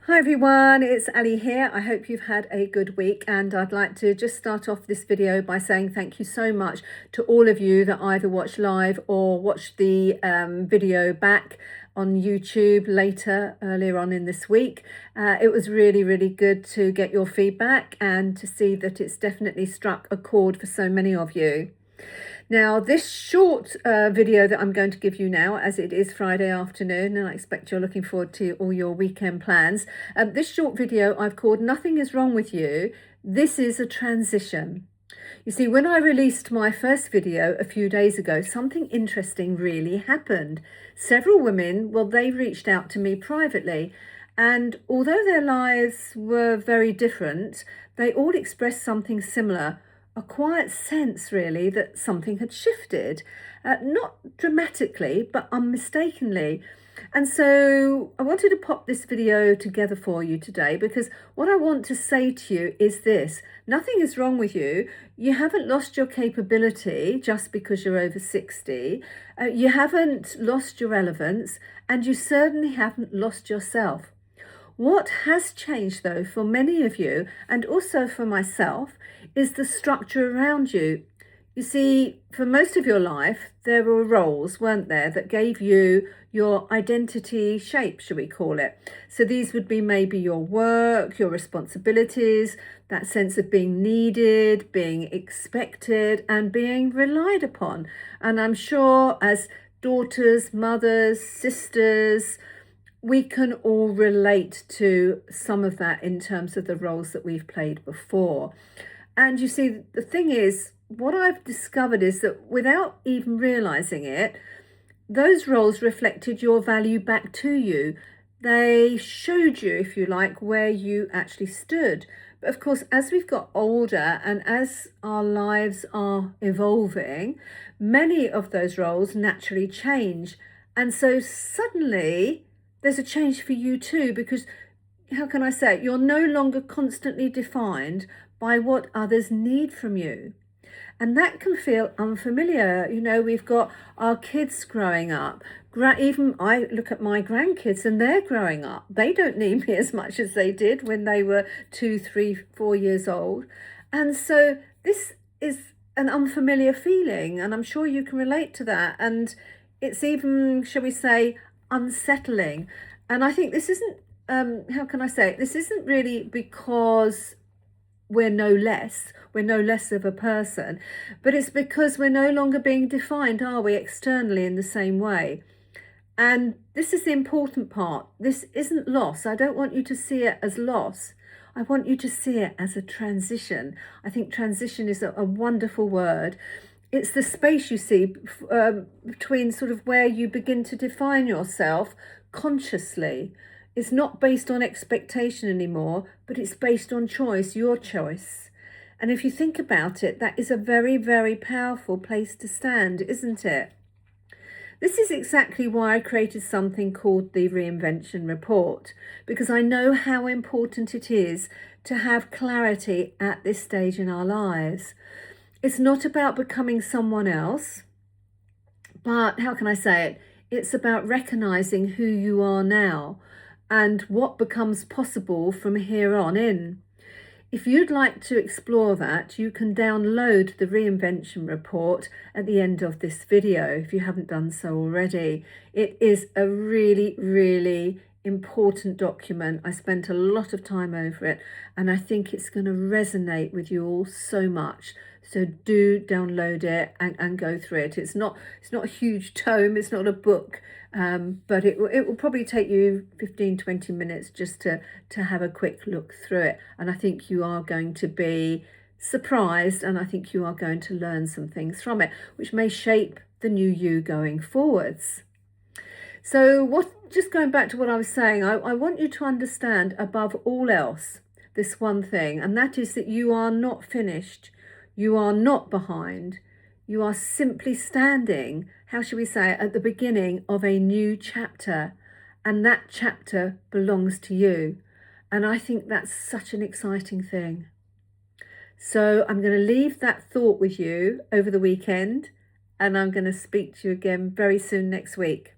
Hi everyone, it's Ali here. I hope you've had a good week, and I'd like to just start off this video by saying thank you so much to all of you that either watch live or watch the video back on YouTube earlier on in this week. It was really good to get your feedback and to see that it's definitely struck a chord for so many of you. Now, this short video that I'm going to give you now, as it is Friday afternoon, and I expect you're looking forward to all your weekend plans. This short video I've called Nothing is Wrong with You. This is a transition. You see, when I released my first video a few days ago, something interesting really happened. Several women, well, they reached out to me privately, and although their lives were very different, they all expressed something similar. A quiet sense, really, that something had shifted, not dramatically, but unmistakably. And so I wanted to pop this video together for you today, because what I want to say to you is this: nothing is wrong with you. You haven't lost your capability just because you're over 60. You haven't lost your relevance, and you certainly haven't lost yourself. What has changed, though, for many of you, and also for myself, is the structure around you. You see, for most of your life, there were roles, weren't there, that gave you your identity shape, shall we call it. So these would be maybe your work, your responsibilities, that sense of being needed, being expected, and being relied upon. And I'm sure as daughters, mothers, sisters, we can all relate to some of that in terms of the roles that we've played before. And you see, the thing is, what I've discovered is that without even realizing it, those roles reflected your value back to you. They showed you, if you like, where you actually stood. But of course, as we've got older and as our lives are evolving, many of those roles naturally change. And so suddenly there's a change for you too, because how can I say it? You're no longer constantly defined by what others need from you. And that can feel unfamiliar. You know, we've got our kids growing up. Even I look at my grandkids and they're growing up. They don't need me as much as they did when they were 2, 3, 4 years old. And so this is an unfamiliar feeling, and I'm sure you can relate to that. And it's even, shall we say, unsettling. And I think this isn't, how can I say it? This isn't really because we're no less of a person, but it's because we're no longer being defined, are we, externally in the same way. And this is the important part. This isn't loss. I don't want you to see it as loss. I want you to see it as a transition. I think transition is a wonderful word. It's the space, you see, between sort of where you begin to define yourself consciously. It's not based on expectation anymore, but it's based on choice, your choice. And if you think about it, that is a very powerful place to stand, isn't it? This is exactly why I created something called the Reinvention Report, because I know how important it is to have clarity at this stage in our lives. It's not about becoming someone else, but how can I say it? It's about recognizing who you are now and what becomes possible from here on in. If you'd like to explore that, you can download the Reinvention Report at the end of this video if you haven't done so already. It is a really important document. I spent a lot of time over it, and I think it's going to resonate with you all so much. So do download it and go through it. It's not a huge tome, it's not a book, but it will probably take you 15-20 minutes just to have a quick look through it. And I think you are going to be surprised, and I think you are going to learn some things from it, which may shape the new you going forwards. So just going back to what I was saying, I want you to understand above all else this one thing, and that is that you are not finished. You are not behind. You are simply standing, how shall we say it, at the beginning of a new chapter, and that chapter belongs to you. And I think that's such an exciting thing. So I'm going to leave that thought with you over the weekend, and I'm going to speak to you again very soon next week.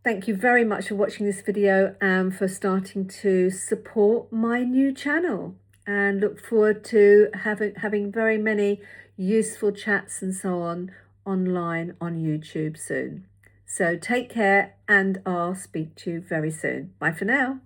Thank you very much for watching this video and for starting to support my new channel, and look forward to having very many useful chats and so on online on YouTube soon. So take care, and I'll speak to you very soon. Bye for now.